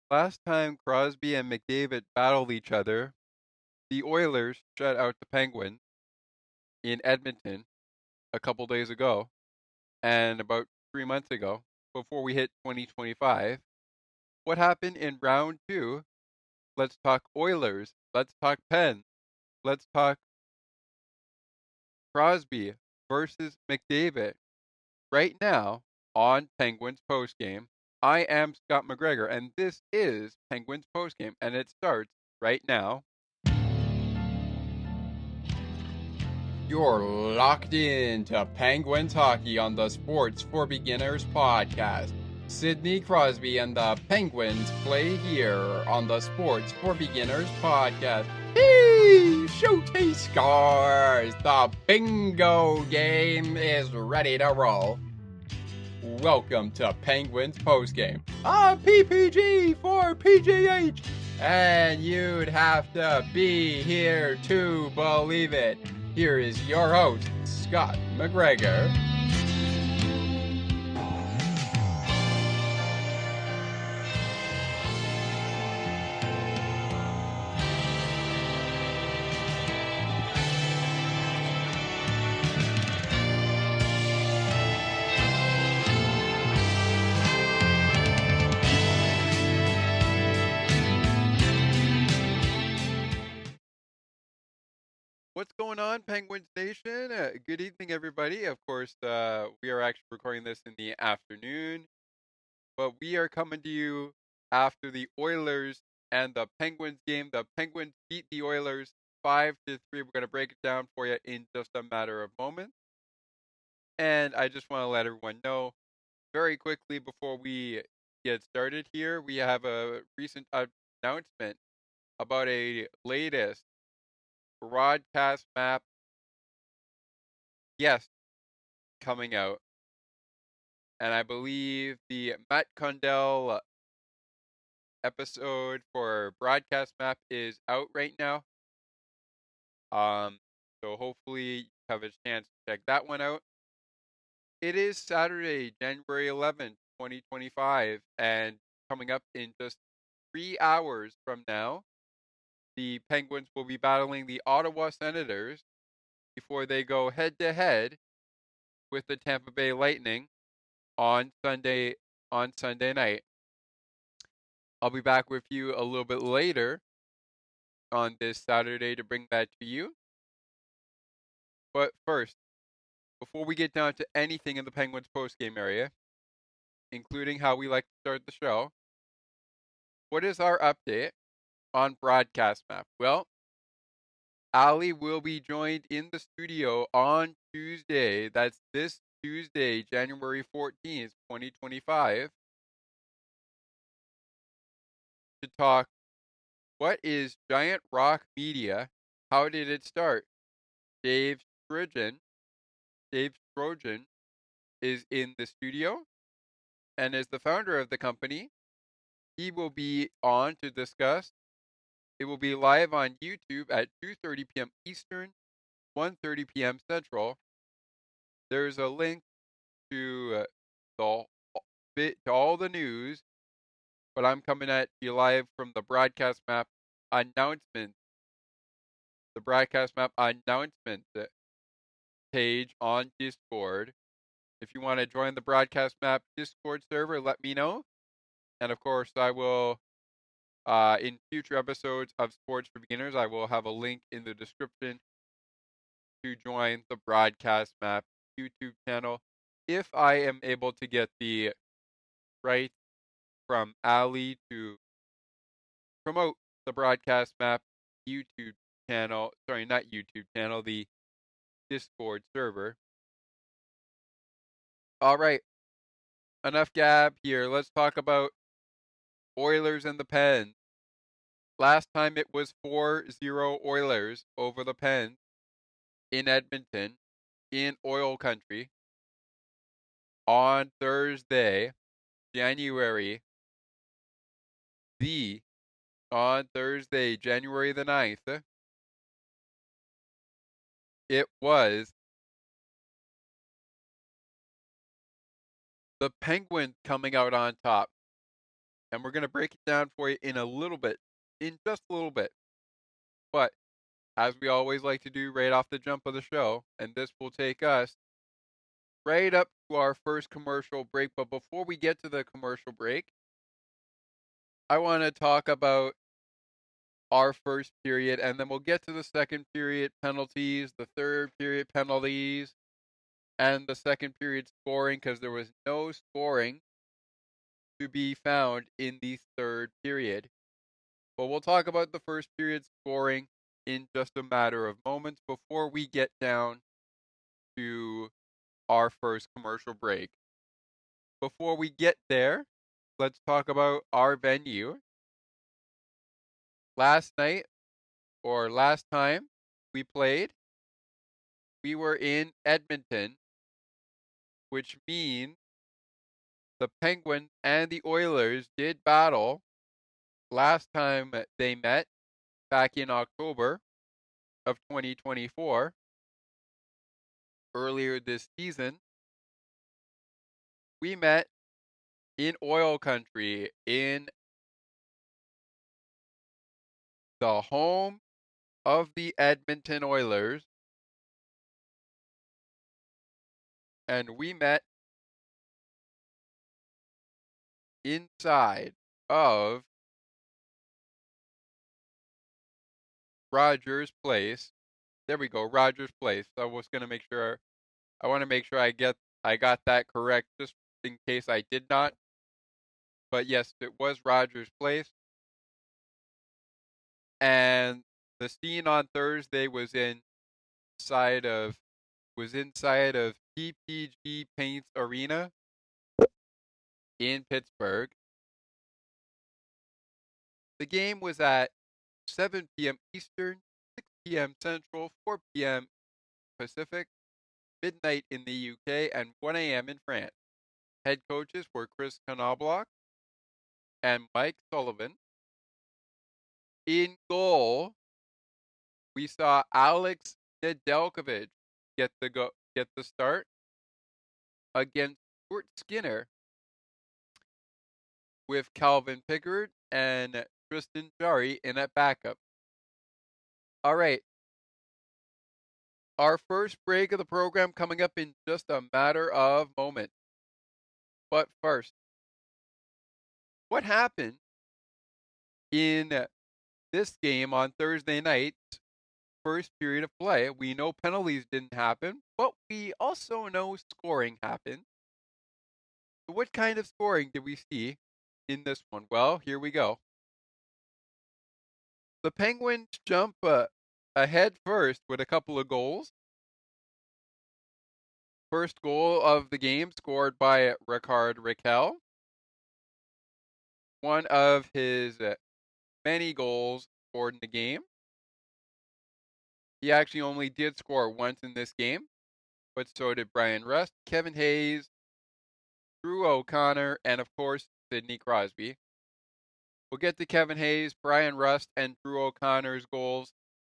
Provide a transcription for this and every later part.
Last time Crosby and McDavid battled each other, the Oilers shut out the Penguins in Edmonton a couple days ago, and about 3 months ago, before we hit 2025. What happened in round two? Let's talk Oilers. Let's talk Pens. Let's talk Crosby versus McDavid. Right now on Penguins postgame, I am Scott McGregor, and this is Penguins postgame, and it starts right now. You're locked in to Penguins hockey on the Sports for Beginners podcast. Sidney Crosby and the Penguins play here on the Sports for Beginners podcast. Hey, shoot, he scores! The bingo game is ready to roll. Welcome to Penguins postgame. PPG for PGH. And you'd have to be here to believe it. Here is your host, Scott McGregor. What's going on, Penguins Nation? Good evening, everybody. Of course, we are actually recording this in the afternoon, but we are coming to you after the Oilers and the Penguins game. The Penguins beat the Oilers 5-3. We're going to break it down for you in just a matter of moments. And I just want to let everyone know very quickly before we get started here, we have a recent announcement about a latest broadcast map guest coming out. And I believe the Matt Condell episode for broadcast map is out right now. So hopefully you have a chance to check that one out. It is Saturday, January 11th, 2025, and coming up in just 3 hours from now, the Penguins will be battling the Ottawa Senators before they go head to head with the Tampa Bay Lightning on Sunday night. I'll be back with you a little bit later on this Saturday to bring that to you. But first, before we get down to anything in the Penguins postgame area, including how we like to start the show, what is our update on broadcast map? Well, Ali will be joined in the studio on Tuesday. That's this Tuesday, January 14th, 2025, to talk what is Giant Rock Media? How did it start? Dave Strojan is in the studio and is the founder of the company. He will be on to discuss. It will be live on YouTube at 2:30 p.m. Eastern, 1:30 p.m. Central. There's a link to all the news, but I'm coming at you live from the broadcast map announcement. The broadcast map announcement page on Discord. If you want to join the broadcast map Discord server, let me know. And of course, I will, in future episodes of Sports for Beginners, I will have a link in the description to join the broadcast map YouTube channel if I am able to get the right from Ali to promote the broadcast map YouTube channel. Sorry, not YouTube channel, the Discord server. All right, enough gab here. Let's talk about Oilers and the Pens. Last time it was 4-0 Oilers over the Pens in Edmonton, in Oil Country, on Thursday, January the 9th. It was the Penguins coming out on top. and we're going to break it down for you in just a little bit. But as we always like to do right off the jump of the show, and this will take us right up to our first commercial break. But before we get to the commercial break, I want to talk about our first period, and then we'll get to the second period penalties, the third period penalties, and the second period scoring, because there was no scoring to be found in the third period. But we'll talk about the first period scoring in just a matter of moments before we get down to our first commercial break. Before we get there, let's talk about our venue. Last time we played, we were in Edmonton, which means the Penguins and the Oilers did battle last time they met back in October of 2024. Earlier this season, we met in oil country, in the home of the Edmonton Oilers, and we met inside of Rogers Place. There we go, Rogers Place. I was going to make sure, I want to make sure I got that correct just in case I did not. But yes, it was Rogers Place. And the scene on Thursday was inside of PPG Paints Arena in Pittsburgh. The game was at 7 p.m. Eastern, 6 p.m. Central, 4 p.m. Pacific, midnight in the UK, and 1 a.m. in France. Head coaches were Chris Knoblauch and Mike Sullivan. In goal, we saw Alex Nedeljkovic get the start against Stuart Skinner, with Calvin Pickard and Tristan Jarry in at backup. All right. Our first break of the program coming up in just a matter of moments. But first, what happened in this game on Thursday night's first period of play? We know penalties didn't happen, but we also know scoring happened. What kind of scoring did we see in this one? Well, here we go. The Penguins jump ahead first with a couple of goals. First goal of the game scored by Rickard Rakell. One of his many goals scored in the game. He actually only did score once in this game, but so did Brian Rust, Kevin Hayes, Drew O'Connor, and of course, Sidney Crosby. We'll get to Kevin Hayes, Brian Rust, and Drew O'Connor's goals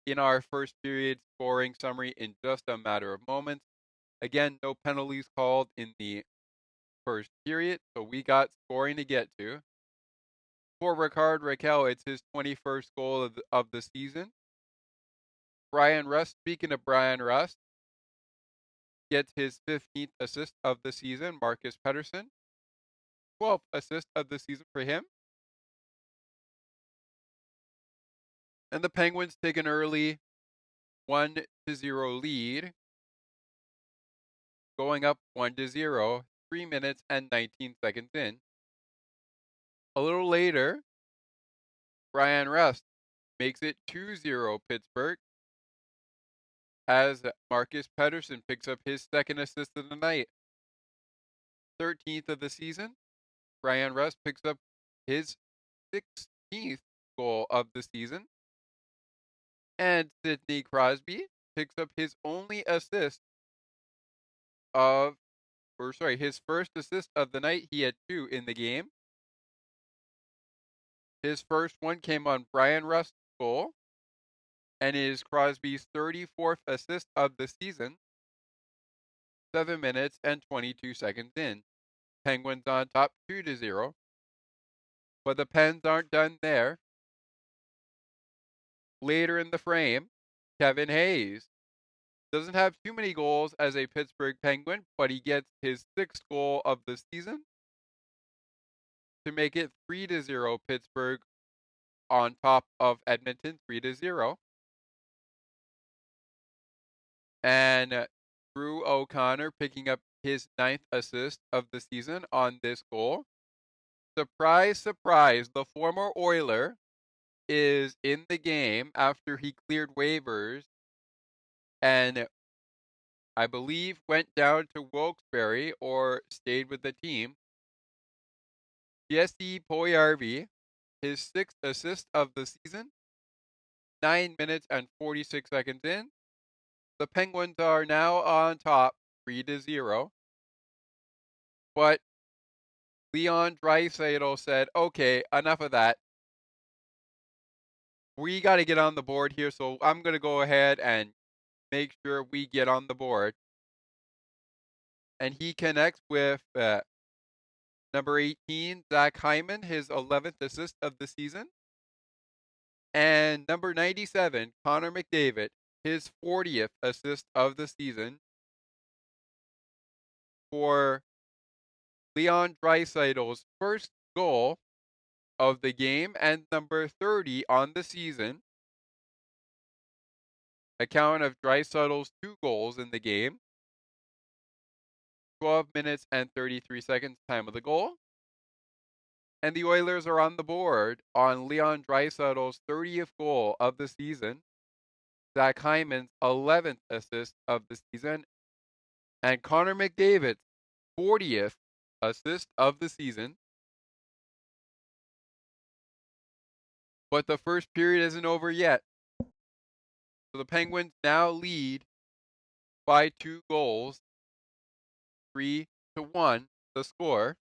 in our first period scoring summary in just a matter of moments. Again, no penalties called in the first period, so we got scoring to get to. For Rickard Rakell, it's his 21st goal of the season. Brian Rust, speaking of Brian Rust, gets his 15th assist of the season. Marcus Pettersson, 12th assist of the season for him. And the Penguins take an early 1-0 lead, going up 1-0, 3 minutes and 19 seconds in. A little later, Brian Rust makes it 2-0 Pittsburgh, as Marcus Pettersson picks up his second assist of the night. 13th of the season, Brian Rust picks up his 16th goal of the season. And Sidney Crosby picks up his his first assist of the night. He had 2 in the game. His first one came on Brian Rust's goal, and is Crosby's 34th assist of the season, 7 minutes and 22 seconds in. Penguins on top 2-0. But the Pens aren't done there. Later in the frame, Kevin Hayes doesn't have too many goals as a Pittsburgh Penguin, but he gets his 6th goal of the season to make it 3-0 Pittsburgh on top of Edmonton, 3-0. And Drew O'Connor picking up his 9th assist of the season on this goal. Surprise, surprise, the former Oiler is in the game after he cleared waivers and I believe went down to Wilkes-Barre or stayed with the team. Jesse Puljujarvi, his 6th assist of the season, 9 minutes and 46 seconds in. The Penguins are now on top, 3-0. But Leon Draisaitl said, okay, enough of that. We got to get on the board here, so I'm going to go ahead and make sure we get on the board. And he connects with number 18, Zach Hyman, his 11th assist of the season. And number 97, Connor McDavid, his 40th assist of the season for Leon Draisaitl's first goal of the game and number 30 on the season. A count of Draisaitl's 2 goals in the game. 12 minutes and 33 seconds time of the goal. And the Oilers are on the board on Leon Draisaitl's 30th goal of the season, Zach Hyman's 11th assist of the season, and Connor McDavid's 40th assist of the season. But the first period isn't over yet. So the Penguins now lead by 2 goals, 3-1 the score.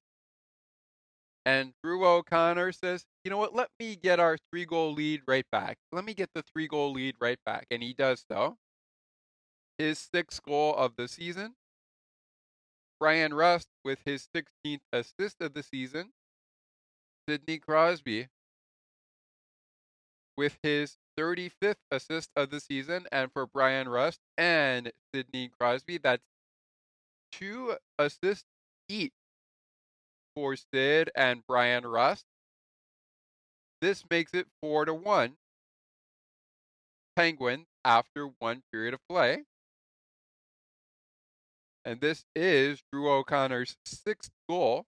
And Drew O'Connor says, you know what, let me get our 3-goal lead right back. Let me get the 3-goal lead right back. And he does so. His 6th goal of the season. Brian Rust with his 16th assist of the season. Sidney Crosby with his 35th assist of the season. And for Brian Rust and Sidney Crosby, that's 2 assists each for Sid and Brian Rust. This makes it 4-1 Penguins after 1 period of play. And this is Drew O'Connor's 6th goal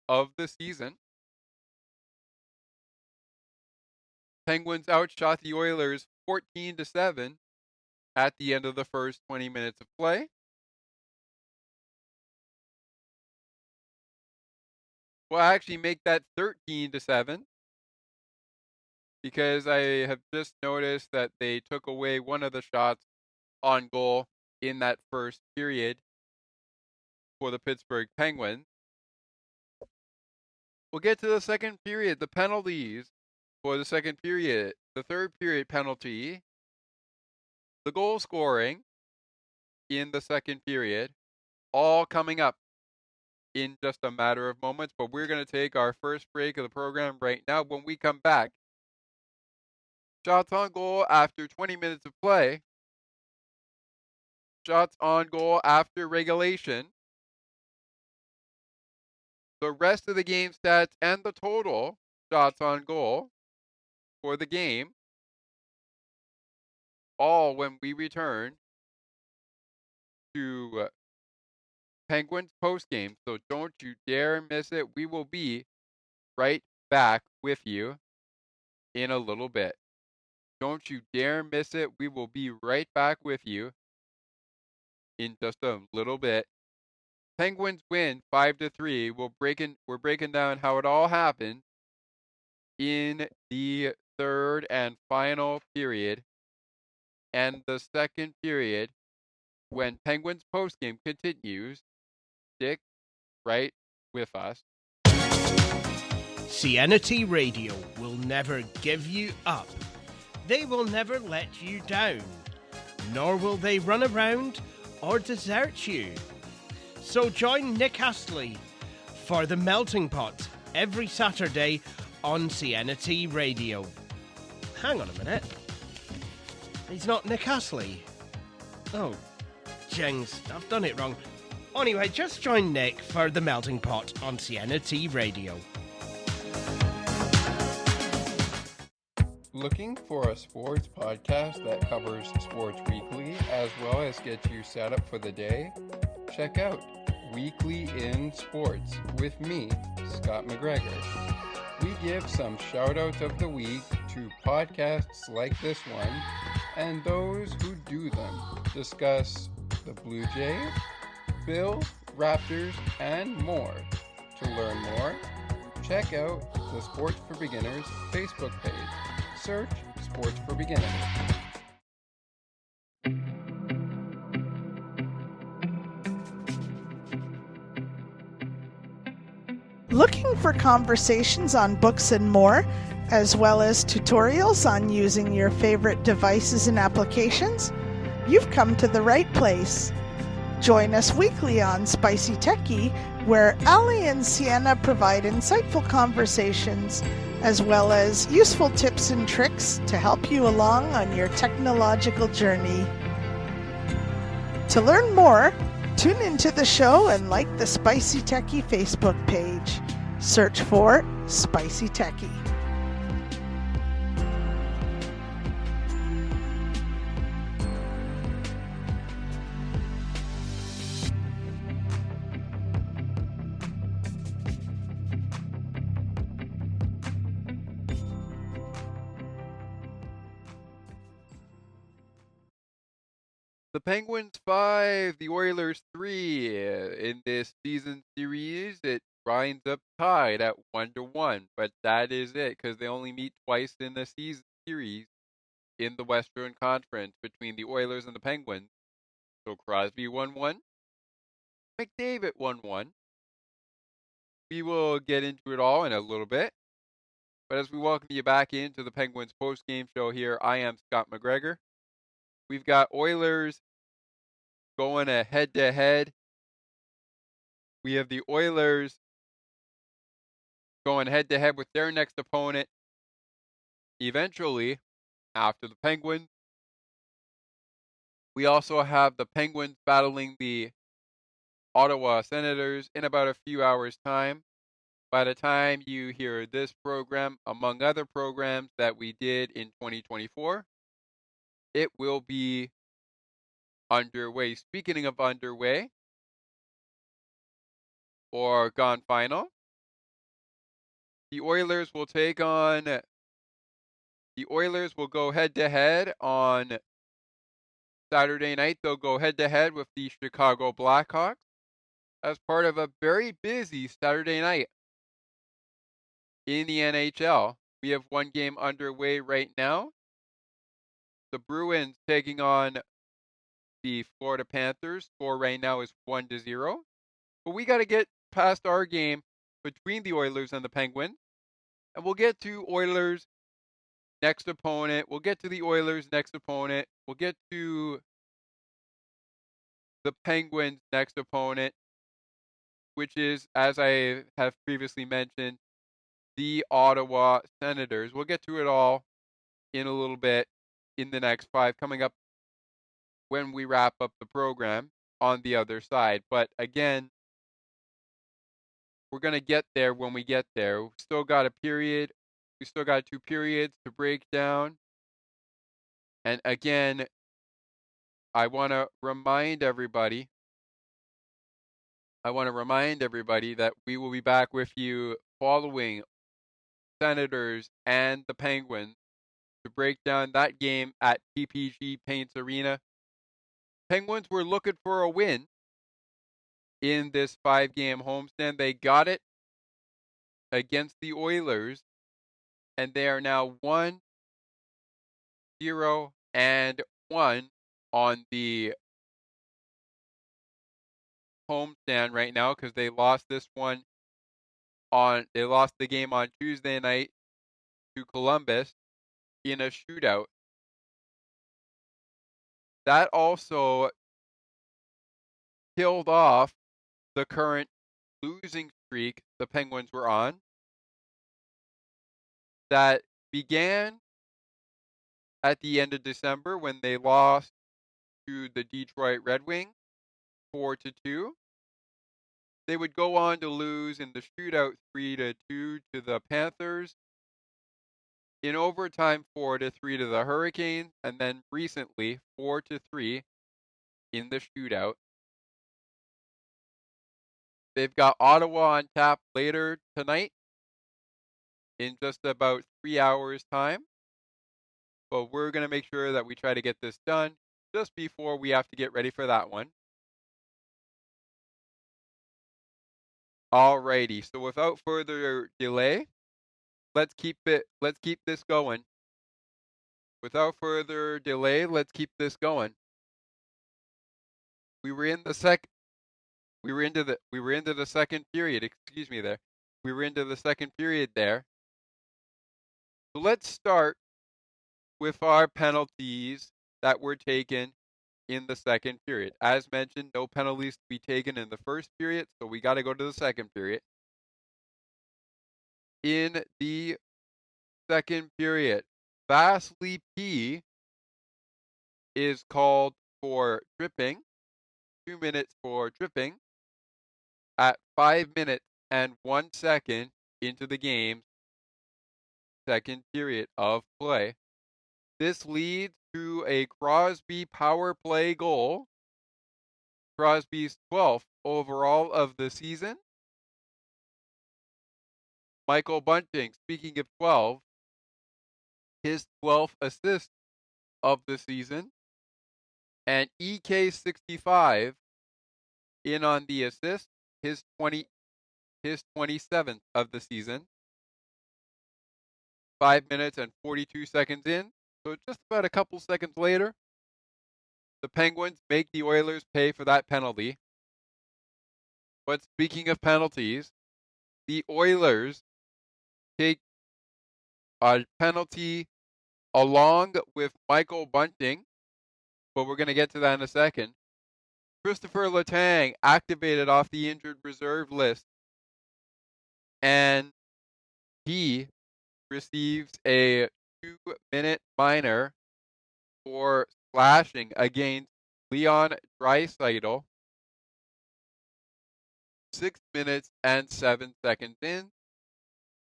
of the season. Penguins outshot the Oilers 14-7 at the end of the first 20 minutes of play. We'll actually make that 13-7 because I have just noticed that they took away one of the shots on goal in that first period for the Pittsburgh Penguins. We'll get to the second period, the penalties for the second period, the third period penalty, the goal scoring in the second period, all coming up in just a matter of moments, but we're going to take our first break of the program right now. When we come back, shots on goal after 20 minutes of play, shots on goal after regulation, the rest of the game stats and the total shots on goal for the game, all when we return to Penguins postgame, so don't you dare miss it. We will be right back with you in a little bit. Don't you dare miss it. We will be right back with you in just a little bit. Penguins win 5-3. We're breaking down how it all happened in the third and final period. And the second period, when Penguins postgame continues, stick right with us. CNT Radio will never give you up. They will never let you down. Nor will they run around or desert you. So join Nick Astley for The Melting Pot every Saturday on CNT Radio. Hang on a minute. He's not Nick Astley. Oh, jings, I've done it wrong. Anyway, just join Nick for The Melting Pot on CNT Radio. Looking for a sports podcast that covers sports weekly as well as gets you set up for the day? Check out Weekly in Sports with me, Scott McGregor. We give some shout-outs of the week to podcasts like this one and those who do them. Discuss the Blue Jays, Bills, Raptors, and more. To learn more, check out the Sports for Beginners Facebook page. Search Sports for Beginners. Looking for conversations on books and more, as well as tutorials on using your favorite devices and applications? You've come to the right place. Join us weekly on Spicy Techie, where Ali and Sienna provide insightful conversations, as well as useful tips and tricks to help you along on your technological journey. To learn more, tune into the show and like the Spicy Techie Facebook page. Search for Spicy Techie. The Penguins 5, the Oilers 3. In this season series, it winds up tied at 1-1, but that is it because they only meet twice in the season series in the Western Conference between the Oilers and the Penguins. So Crosby 1-1, McDavid 1-1. We will get into it all in a little bit, but as we welcome you back into the Penguins post-game show here, I am Scott McGregor. We've got Oilers going a head-to-head. We have the Oilers going head-to-head with their next opponent eventually after the Penguins. We also have the Penguins battling the Ottawa Senators in about a few hours' time. By the time you hear this program, among other programs that we did in 2024, it will be underway. Speaking of underway, or gone final, the Oilers will go head-to-head on Saturday night. They'll go head-to-head with the Chicago Blackhawks as part of a very busy Saturday night in the NHL. We have one game underway right now. The Bruins taking on the Florida Panthers. Score right now is 1-0. But we got to get past our game between the Oilers and the Penguins. And we'll get to Oilers' next opponent. We'll get to the Oilers' next opponent. We'll get to the Penguins' next opponent, which is, as I have previously mentioned, the Ottawa Senators. We'll get to it all in a little bit in the next 5 coming up when we wrap up the program on the other side. But again, we're going to get there when we get there. We still got 2 periods to break down. And again, I want to remind everybody that we will be back with you following Senators and the Penguins to break down that game at PPG Paints Arena. Penguins were looking for a win in this 5-game homestand. They got it against the Oilers, and they are now 1-0-1 on the homestand right now because they lost the game on Tuesday night to Columbus in a shootout. That also killed off the current losing streak the Penguins were on. that began at the end of December when they lost to the Detroit Red Wings 4-2. They would go on to lose in the shootout 3-2 to the Panthers, in overtime 4-3 to the Hurricanes, and then recently 4-3 in the shootout. They've got Ottawa on tap later tonight in just about 3 hours' time. But we're going to make sure that we try to get this done just before we have to get ready for that one. Alrighty, so without further delay, let's keep this going. Without further delay, let's keep this going. We were into the second period, excuse me there. We were into the second period there. So let's start with our penalties that were taken in the second period. As mentioned, no penalties to be taken in the first period, so we got to go to the second period. In the second period, Vasily P is called for tripping, 2 minutes for tripping, at 5 minutes and 1 second into the game's second period of play. This leads to a Crosby power play goal, Crosby's 12th overall of the season. Michael Bunting, speaking of 12, his 12th assist of the season. And EK65 in on the assist, his 27th of the season. 5 minutes and 42 seconds in. So just about a couple seconds later, the Penguins make the Oilers pay for that penalty. But speaking of penalties, the Oilers take a penalty along with Michael Bunting, but we're going to get to that in a second. Christopher Letang activated off the injured reserve list, and he receives a 2-minute minor for slashing against Leon Draisaitl. 6 minutes and 7 seconds in.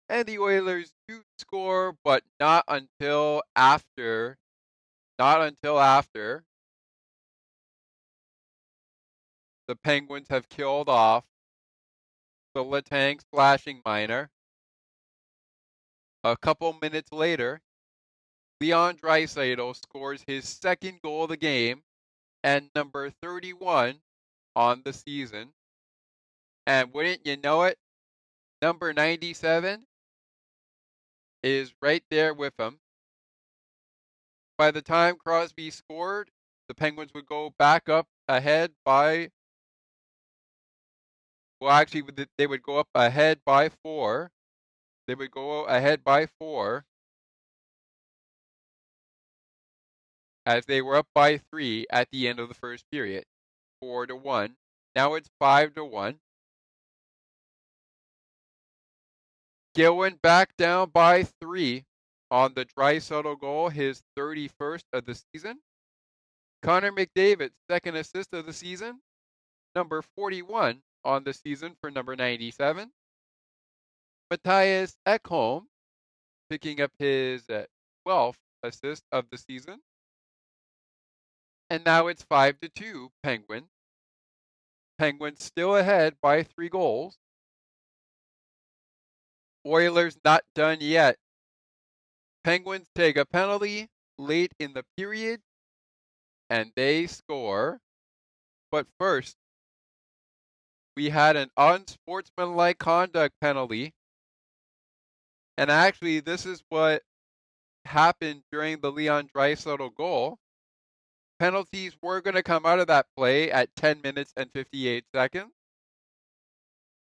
And the Oilers do score, but not until after the Penguins have killed off the Letang slashing minor. A couple minutes later, Leon Draisaitl scores his second goal of the game and number 31 on the season. And wouldn't you know it, number 97 is right there with him. By the time Crosby scored, the Penguins would go back up ahead by, they would go up ahead by 4. They would go ahead by 4 as they were up by 3 at the end of the first period, 4-1. Now it's 5-1. Gillen back down by 3 on the Draisaitl goal, his 31st of the season. Connor McDavid, second assist of the season, number 41 on the season for number 97. Matthias Ekholm picking up his 12th assist of the season. And now it's 5-2 Penguins. Penguins still ahead by 3 goals. Oilers not done yet. Penguins take a penalty late in the period, and they score. But first, we had an unsportsmanlike conduct penalty. And actually, this is what happened during the Leon Draisaitl goal. Penalties were going to come out of that play at 10 minutes and 58 seconds.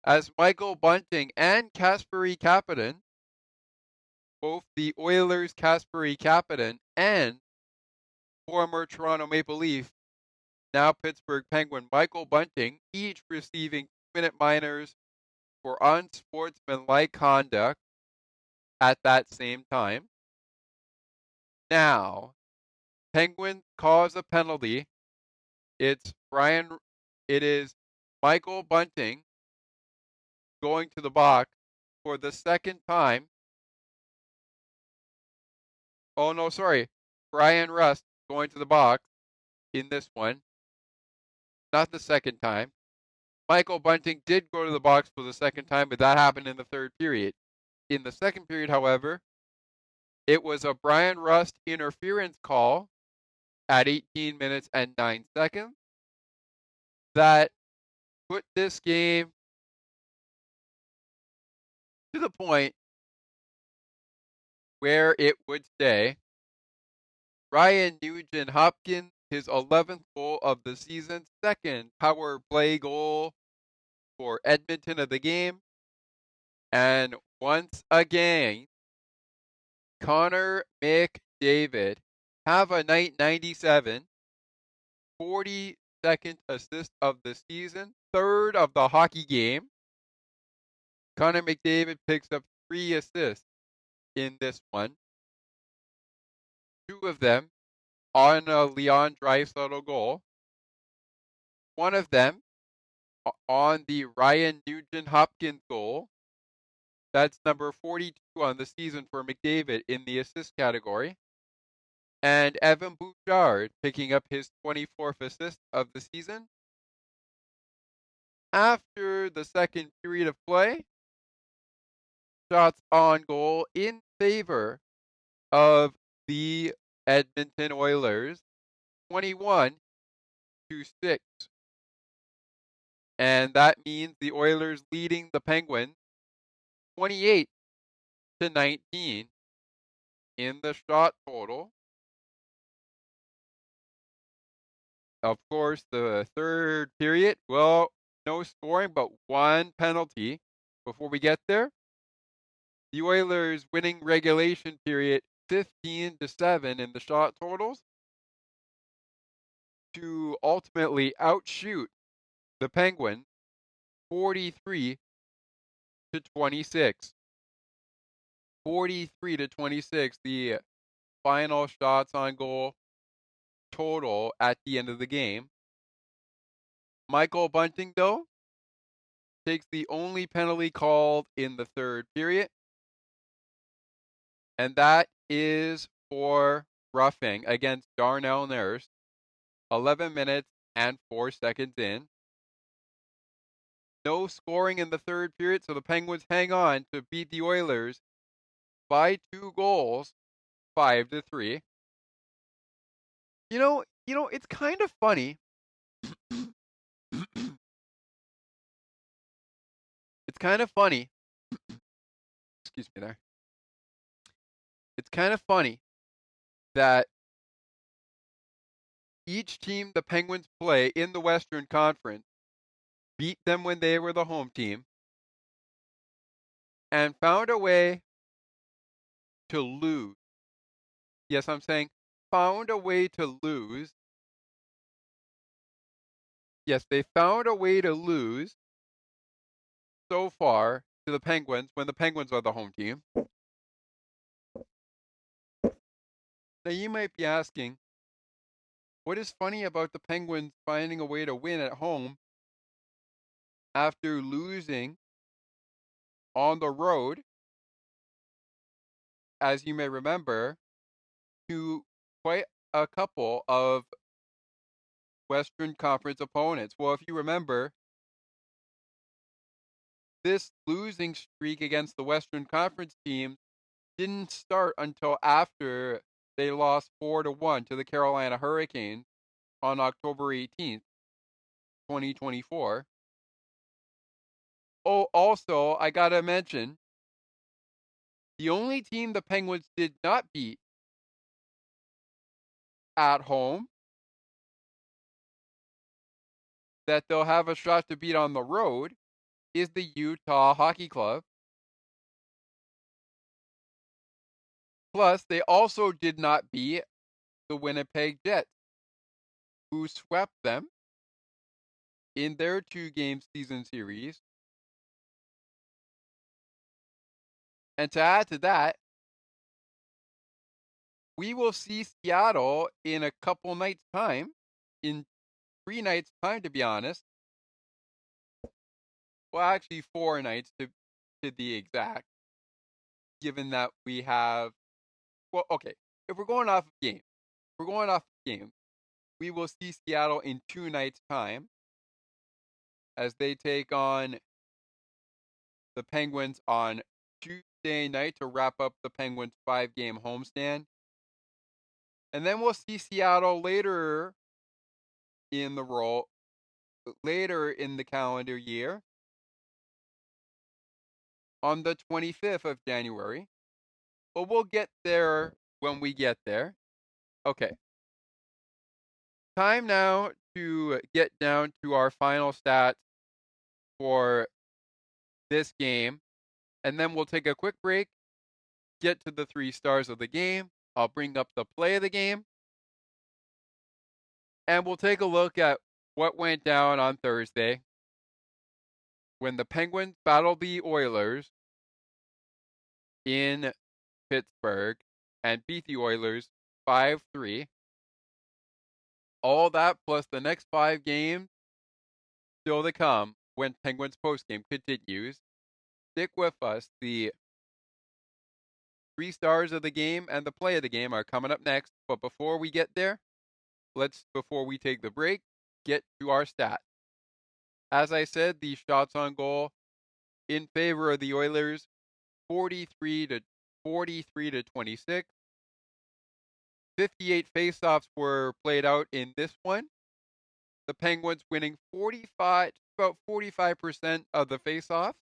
As Michael Bunting and Kasperi Kapanen, both the Oilers' Kasperi Kapanen and former Toronto Maple Leaf, now Pittsburgh Penguin Michael Bunting, each receiving 2-minute minors for unsportsmanlike conduct. at that same time. Now, Penguins cause a penalty. It is Michael Bunting going to the box for the second time. Oh, no, sorry. Brian Rust going to the box in this one. Not the second time. Michael Bunting did go to the box for the second time, but that happened in the third period. In the second period, however, it was a Brian Rust interference call at 18 minutes and 9 seconds that put this game to the point where it would stay. Ryan Nugent-Hopkins, his 11th goal of the season, second power play goal for Edmonton of the game. And once again, Connor McDavid, have a night 97, 42nd assist of the season, third of the hockey game. Connor McDavid picks up 3 assists in this one. 2 of them on a Leon Draisaitl goal. 1 of them on the Ryan Nugent-Hopkins goal. That's number 42 on the season for McDavid in the assist category. And Evan Bouchard picking up his 24th assist of the season. After the second period of play, shots on goal in favor of the Edmonton Oilers, 21-6. And that means the Oilers leading the Penguins 28-19 in the shot total. Of course, the third period, well, no scoring, but 1 penalty. Before we get there, the Oilers winning regulation period 15-7 in the shot totals to ultimately outshoot the Penguins 43-26. 43-26, the final shots on goal total at the end of the game. Michael Bunting, though, takes the only penalty called in the third period, and that is for roughing against Darnell Nurse, 11 minutes and 4 seconds in. No scoring in the third period, so the Penguins hang on to beat the Oilers by 2 goals, 5-3. You know, it's kind of funny. It's kind of funny. Excuse me there. It's kind of funny that each team the Penguins play in the Western Conference beat them when they were the home team and found a way to lose. Yes, I'm saying found a way to lose. Yes, they found a way to lose so far to the Penguins when the Penguins are the home team. Now you might be asking, what is funny about the Penguins finding a way to win at home after losing on the road, as you may remember, to quite a couple of Western Conference opponents? Well, if you remember, this losing streak against the Western Conference teams didn't start until after they lost 4-1 to the Carolina Hurricanes on October 18th, 2024. Oh, also, I gotta mention, the only team the Penguins did not beat at home that they'll have a shot to beat on the road is the Utah Hockey Club. Plus, they also did not beat the Winnipeg Jets, who swept them in their 2-game season series And to add to that, we will see Seattle in a couple nights' time, in 3 nights' time, to be honest. Well, actually, 4 nights to be exact, given that we have. Well, okay, if we're going off game, we will see Seattle in 2 nights' time as they take on the Penguins on Tuesday night to wrap up the Penguins' 5-game homestand. And then we'll see Seattle later in the calendar year on the 25th of January. But we'll get there when we get there. Okay. Time now to get down to our final stats for this game. And then we'll take a quick break, get to the 3 stars of the game. I'll bring up the play of the game. And we'll take a look at what went down on Thursday when the Penguins battled the Oilers in Pittsburgh and beat the Oilers 5-3. All that plus the next 5 games still to come when Penguins postgame continues. Stick with us. The 3 stars of the game and the play of the game are coming up next. But before we get there, before we take the break, get to our stats. As I said, the shots on goal in favor of the Oilers, 43 to 26. 58 faceoffs were played out in this one. The Penguins winning about 45% of the faceoffs,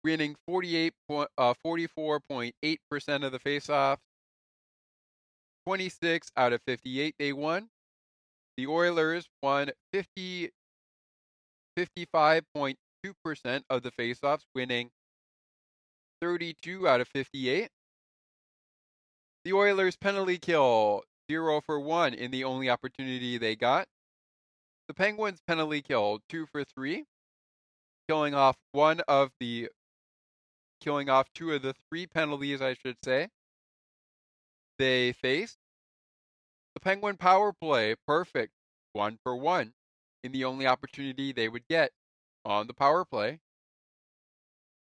winning 44.8% of the faceoffs. 26 out of 58 they won. The Oilers won 55.2% of the faceoffs, winning 32 out of 58. The Oilers penalty kill 0 for 1 in the only opportunity they got. The Penguins penalty kill 2 for 3, killing off 2 of the 3 penalties, I should say, they faced. The Penguin power play, perfect, 1 for 1 in the only opportunity they would get on the power play.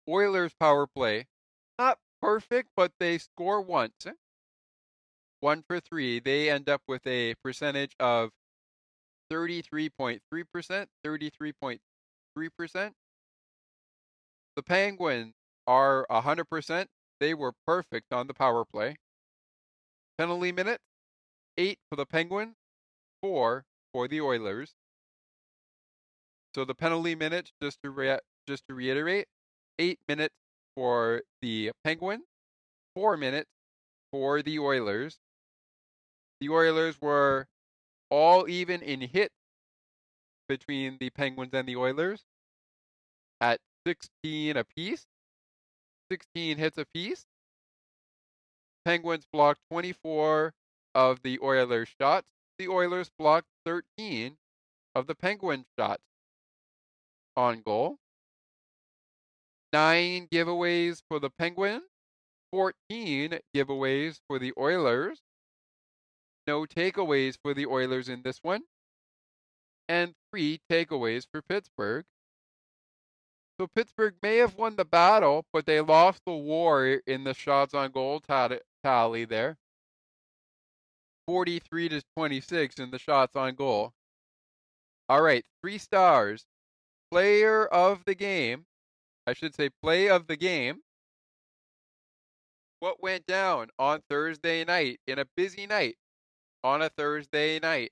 Oilers power play, not perfect, but they score once. 1 for 3. They end up with a percentage of 33.3%, 33.3%. The Penguins are 100%. They were perfect on the power play. Penalty minutes, 8 for the Penguins, 4 for the Oilers. So the penalty minutes, just to reiterate, 8 minutes for the Penguins, 4 minutes for the Oilers. The Oilers were all even in hits between the Penguins and the Oilers at 16 apiece, 16 hits apiece. Penguins blocked 24 of the Oilers' shots. The Oilers blocked 13 of the Penguins' shots on goal. 9 giveaways for the Penguins, 14 giveaways for the Oilers. No takeaways for the Oilers in this one, and 3 takeaways for Pittsburgh. So Pittsburgh may have won the battle, but they lost the war in the shots on goal tally there. 43 to 26 in the shots on goal. All right, 3 stars. Player of the game. I should say play of the game. What went down on Thursday night in a busy night on a Thursday night?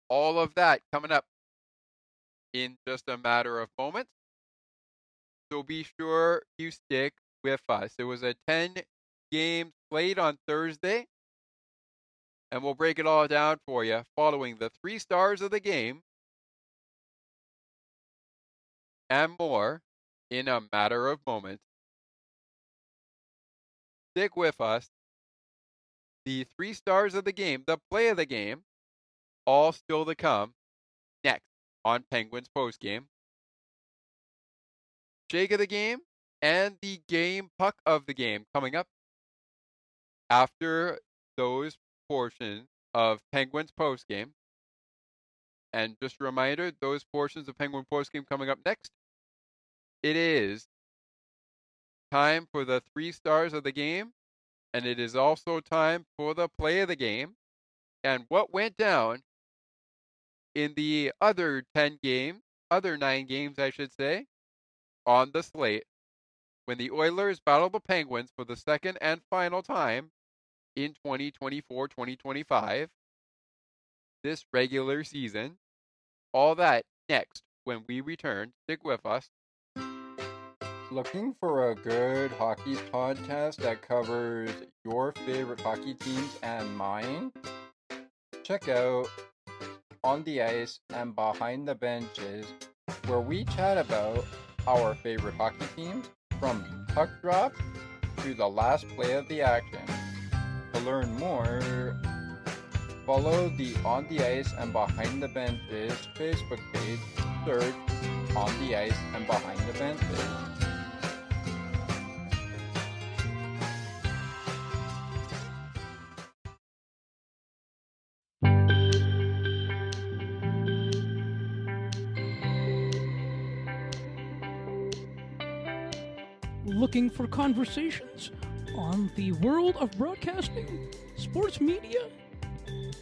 All of that coming up in just a matter of moments. So be sure you stick with us. It was a 10-game slate on Thursday, and we'll break it all down for you following the 3 stars of the game and more in a matter of moments. Stick with us. The 3 stars of the game, the play of the game, all still to come next on Penguins Postgame. shake of the game and the game puck of the game coming up after those portions of Penguins postgame. And just a reminder, those portions of Penguin postgame coming up next. It is time for the 3 stars of the game, and it is also time for the play of the game and what went down in the other 9 games, I should say, on the slate when the Oilers battled the Penguins for the second and final time in 2024-2025, this regular season. All that next when we return. Stick with us. Looking for a good hockey podcast that covers your favorite hockey teams and mine? Check out On the Ice and Behind the Benches, where we chat about our favorite hockey teams from puck drop to the last play of the action. To learn more, follow the On the Ice and Behind the Benches Facebook page. Search On the Ice and Behind the Benches. Looking for conversations on the world of broadcasting, sports media,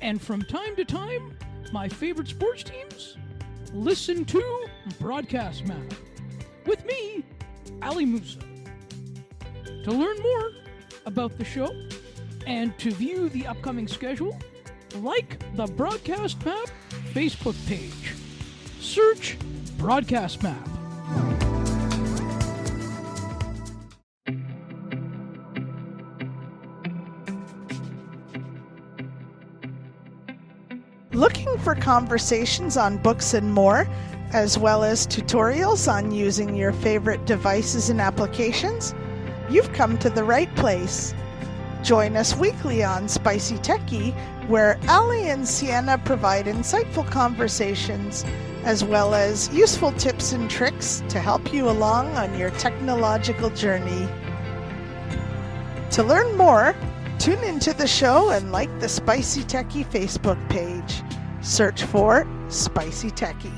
and from time to time, my favorite sports teams? Listen to Broadcast Map with me, Ali Musa. To learn more about the show and to view the upcoming schedule, like the Broadcast Map Facebook page. Search Broadcast Map. Looking for conversations on books and more, as well as tutorials on using your favorite devices and applications? You've come to the right place. Join us weekly on Spicy Techie, where Ali and Sienna provide insightful conversations, as well as useful tips and tricks to help you along on your technological journey. To learn more, tune into the show and like the Spicy Techie Facebook page. Search for Spicy Techie.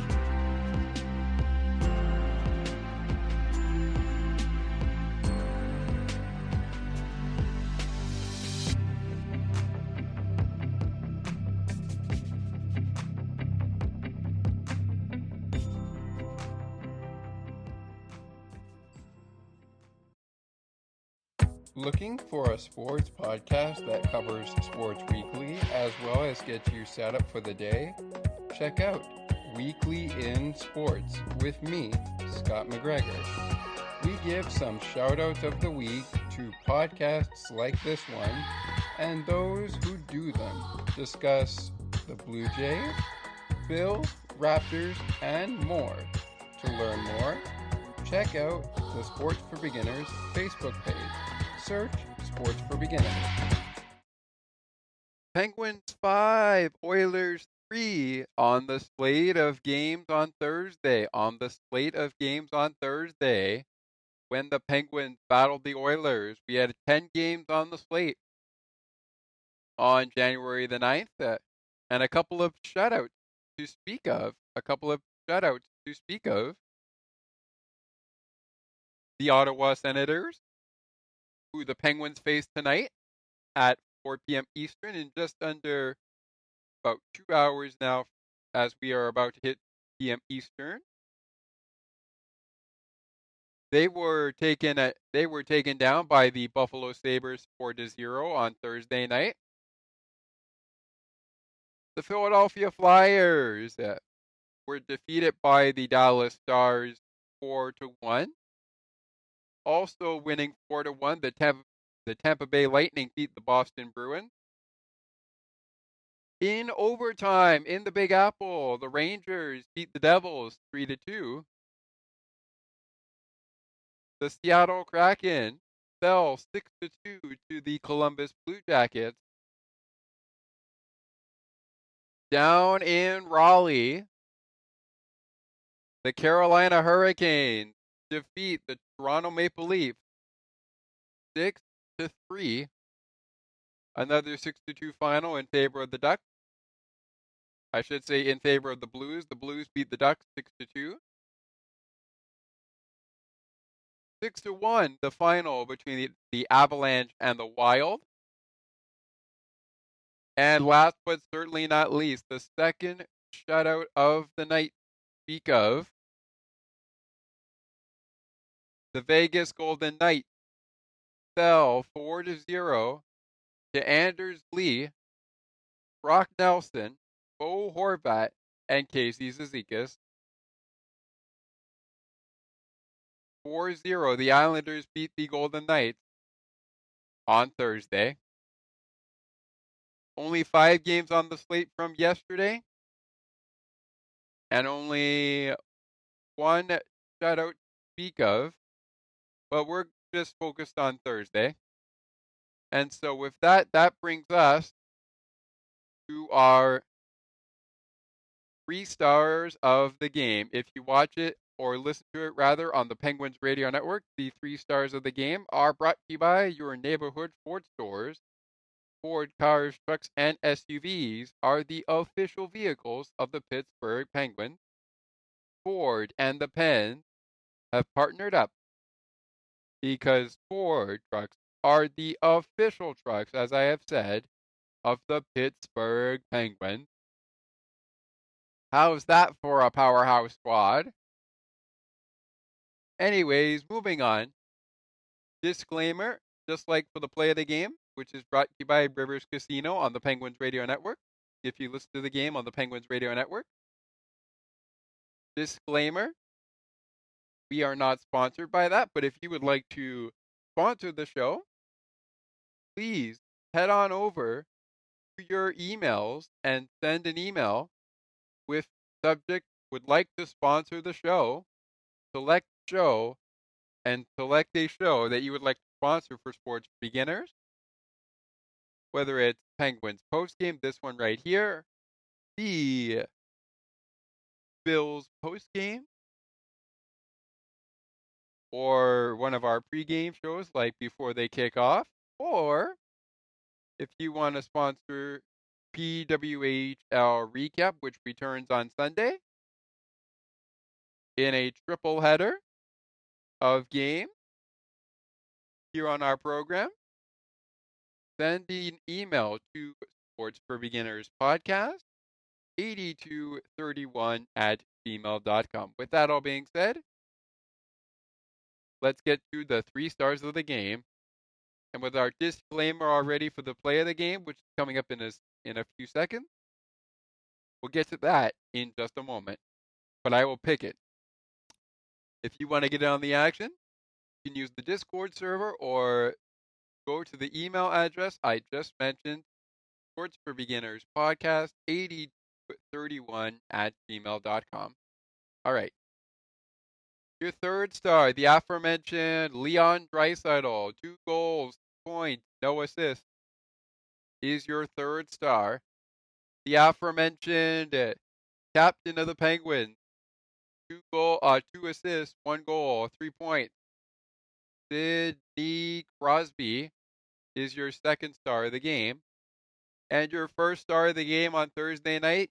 Looking for a sports podcast that covers sports weekly as well as gets you set up for the day? Check out Weekly in Sports with me, Scott McGregor. We give some shout-outs of the week to podcasts like this one and those who do them. Discuss the Blue Jays, Bills, Raptors, and more. To learn more, check out the Sports for Beginners Facebook page. Search Sports for Beginners. Penguins 5, Oilers 3 on the slate of games on Thursday. When the Penguins battled the Oilers, we had 10 games on the slate on January the 9th, and a couple of shutouts to speak of. The Ottawa Senators, who the Penguins face tonight at 4 p.m. Eastern in just under about 2 hours now, as we are about to hit p.m. Eastern. They were taken down by the Buffalo Sabres 4-0 on Thursday night. The Philadelphia Flyers were defeated by the Dallas Stars 4-1. Also winning 4-1, the Tampa Bay Lightning beat the Boston Bruins. In overtime, in the Big Apple, the Rangers beat the Devils 3-2. The Seattle Kraken fell 6-2 to the Columbus Blue Jackets. Down in Raleigh, the Carolina Hurricanes defeat the Toronto Maple Leafs 6-3. Another 6-2 final in favor of the Ducks. I should say in favor of the Blues. The Blues beat the Ducks 6-2. 6-1, the final between the Avalanche and the Wild. And last but certainly not least, the second shutout of the night speak of. The Vegas Golden Knights fell 4-0 to Anders Lee, Brock Nelson, Bo Horvat, and Casey Zizekas. 4-0, the Islanders beat the Golden Knights on Thursday. Only 5 games on the slate from yesterday, and only one shutout to speak of, but we're just focused on Thursday. And so with that, that brings us to our 3 stars of the game. If you watch it or listen to it rather on the Penguins Radio Network, the 3 stars of the game are brought to you by your neighborhood Ford stores. Ford cars, trucks, and SUVs are the official vehicles of the Pittsburgh Penguins. Ford and the Pens have partnered up because Ford trucks are the official trucks, as I have said, of the Pittsburgh Penguins. How's that for a powerhouse squad? Anyways, moving on. Disclaimer, just like for the play of the game, which is brought to you by Rivers Casino on the Penguins Radio Network. If you listen to the game on the Penguins Radio Network. Disclaimer, we are not sponsored by that, but if you would like to sponsor the show, please head on over to your emails and send an email with subject would like to sponsor the show, select show, and select a show that you would like to sponsor for sports beginners. Whether it's Penguins postgame, this one right here, the Bills postgame, or one of our pregame shows like before they kick off, or if you want to sponsor PWHL Recap, which returns on Sunday in a triple header of games here on our program, send an email to Sports for Beginners Podcast 8231@gmail.com. With that all being said, let's get to the 3 stars of the game. And with our disclaimer already for the play of the game, which is coming up in a few seconds, we'll get to that in just a moment. But I will pick it. If you want to get in on the action, you can use the Discord server or go to the email address I just mentioned, Sports for Beginners Podcast 8031@gmail.com. All right. Your 3rd star, the aforementioned Leon Draisaitl, 2 goals, points, no assists, is your 3rd star. The aforementioned captain of the Penguins, 2 assists, 1 goal, 3 points. Sidney Crosby is your 2nd star of the game. And your 1st star of the game on Thursday night,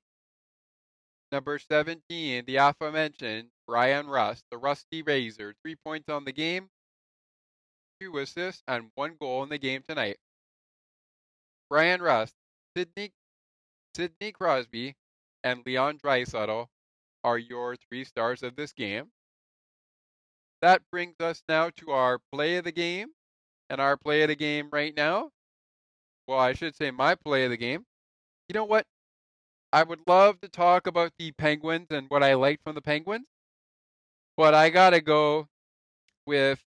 number 17, the aforementioned Brian Rust, the Rusty Razor, 3 points on the game, 2 assists, and 1 goal in the game tonight. Brian Rust, Sidney Crosby, and Leon Draisaitl are your 3 stars of this game. That brings us now to our play of the game. And our play of the game right now, well, I should say my play of the game. You know what? I would love to talk about the Penguins and what I liked from the Penguins, but I got to go with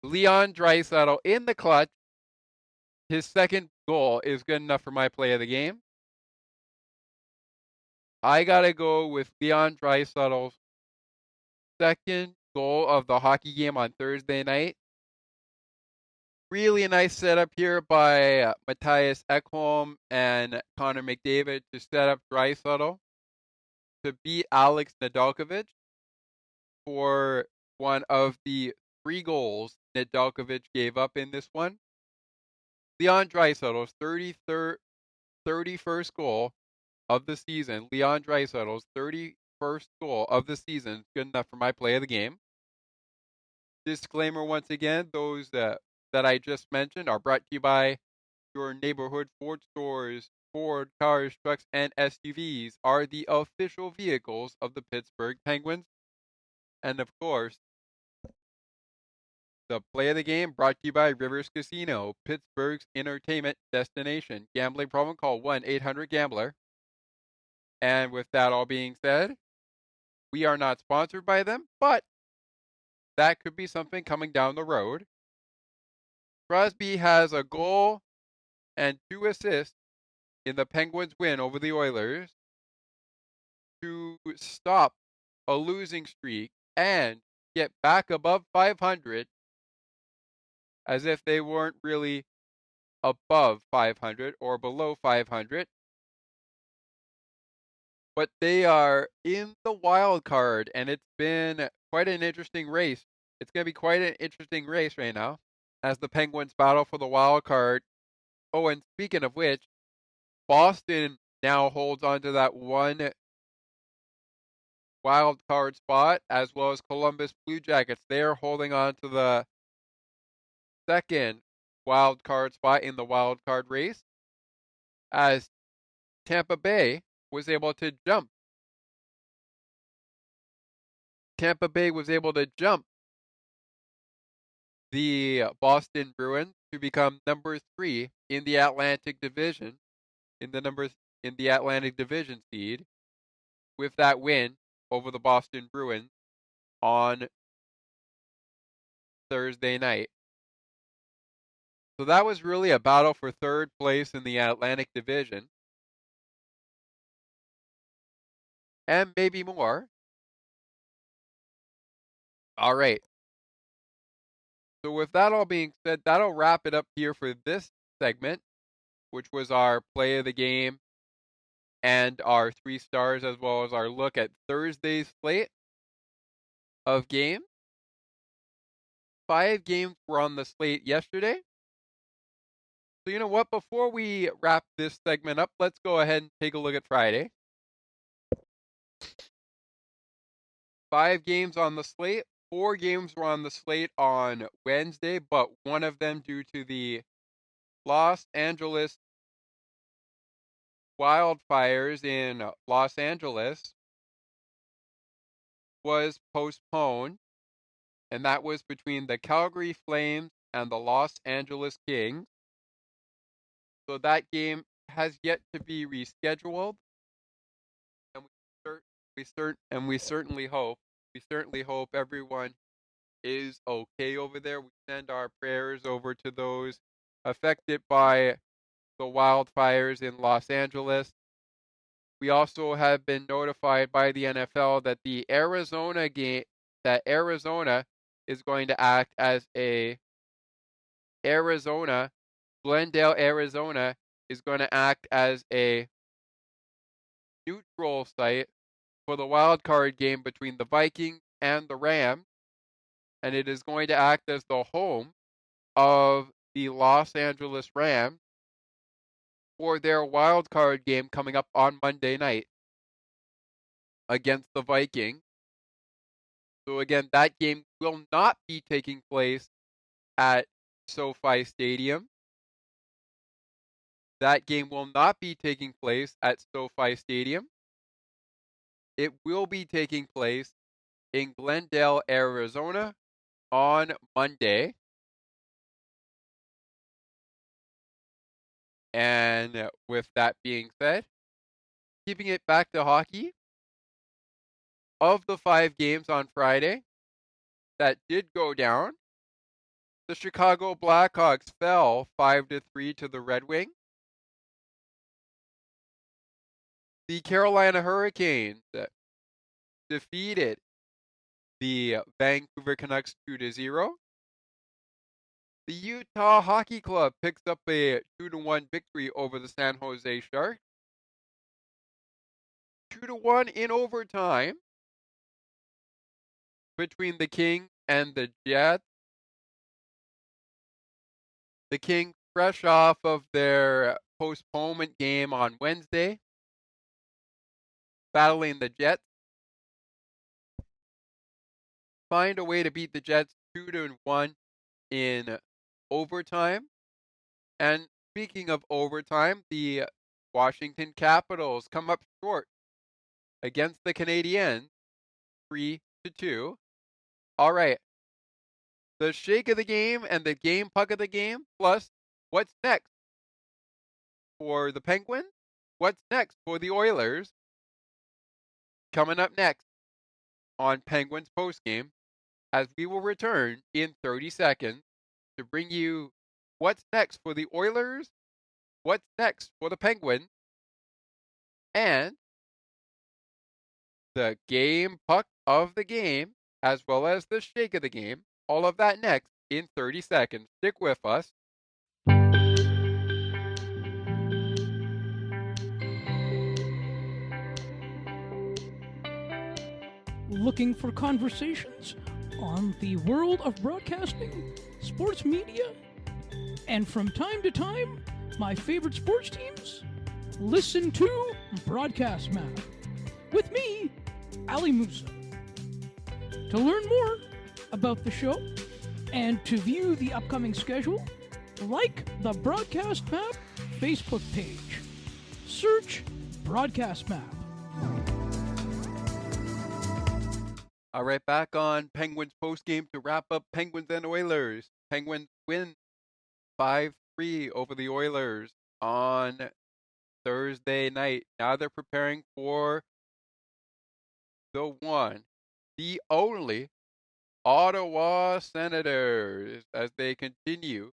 Leon Draisaitl in the clutch. His 2nd goal is good enough for my play of the game. I got to go with Leon Draisaitl's 2nd goal of the hockey game on Thursday night. Really nice setup here by Matthias Ekholm and Connor McDavid to set up Draisaitl to beat Alex Nedeljkovic for one of the 3 goals Nedeljkovic gave up in this one. Leon Draisaitl's 31st goal of the season. Leon Draisaitl's 31st goal of the season. Good enough for my play of the game. Disclaimer once again, those that I just mentioned are brought to you by your neighborhood Ford stores. Ford cars, trucks, and SUVs are the official vehicles of the Pittsburgh Penguins. And of course, the play of the game brought to you by Rivers Casino, Pittsburgh's entertainment destination. Gambling problem? Call 1-800-GAMBLER. And with that all being said, we are not sponsored by them, but that could be something coming down the road. Crosby has a goal and 2 assists in the Penguins' win over the Oilers to stop a losing streak and get back above 500, as if they weren't really above 500 or below 500. But they are in the wild card, and it's been quite an interesting race. It's going to be quite an interesting race right now as the Penguins battle for the wild card. Oh, and speaking of which, Boston now holds on to that one wild card spot, as well as Columbus Blue Jackets. They're holding on to the second wild card spot in the wild card race, as Tampa Bay was able to jump. Tampa Bay was able to jump the Boston Bruins to become number 3 in the Atlantic Division, in the Atlantic Division seed, with that win over the Boston Bruins on Thursday night. So that was really a battle for third place in the Atlantic Division. And maybe more. All right. So with that all being said, that'll wrap it up here for this segment, which was our play of the game and our 3 stars, as well as our look at Thursday's slate of games. 5 games were on the slate yesterday. So you know what? Before we wrap this segment up, let's go ahead and take a look at Friday. 5 games on the slate. 4 games were on the slate on Wednesday, but one of them, due to the Los Angeles wildfires in Los Angeles, was postponed, and that was between the Calgary Flames and the Los Angeles Kings. So that game has yet to be rescheduled, and we certainly hope everyone is okay over there. We send our prayers over to those affected by the wildfires in Los Angeles. We also have been notified by the NFL that Arizona is going to act as Glendale, Arizona is going to act as a neutral site for the wild card game between the Vikings and the Rams, and it is going to act as the home of the Los Angeles Rams for their wild card game coming up on Monday night against the Vikings. So again, that game will not be taking place at SoFi Stadium. That game will not be taking place at SoFi Stadium. It will be taking place in Glendale, Arizona on Monday. And with that being said, keeping it back to hockey, of the 5 games on Friday that did go down, the Chicago Blackhawks fell 5-3 to the Red Wings. The Carolina Hurricanes defeated the Vancouver Canucks 2-0. The Utah Hockey Club picks up a 2-1 victory over the San Jose Sharks. 2-1 in overtime. between the King and the Jets. The Kings fresh off of their postponement game on Wednesday, battling the Jets. Find a way to beat the Jets 2-1 in overtime. And speaking of overtime, the Washington Capitals come up short against the Canadiens 3-2. All right. The shake of the game and the game puck of the game, plus what's next for the Penguins? What's next for the Oilers? Coming up next on Penguins postgame, as we will return in 30 seconds to bring you what's next for the Oilers, what's next for the Penguins, and the game puck of the game, as well as the shake of the game. All of that next in 30 seconds. Stick with us. Looking for conversations on the world of broadcasting, sports media, and from time to time, my favorite sports teams? Listen to Broadcast Map with me, Ali Musa. To learn more about the show and to view the upcoming schedule, like the Broadcast Map Facebook page. Search Broadcast Map. All right, back on Penguins postgame to wrap up Penguins and Oilers. Penguins win 5-3 over the Oilers on Thursday night. Now they're preparing for the one, the only Ottawa Senators as they continue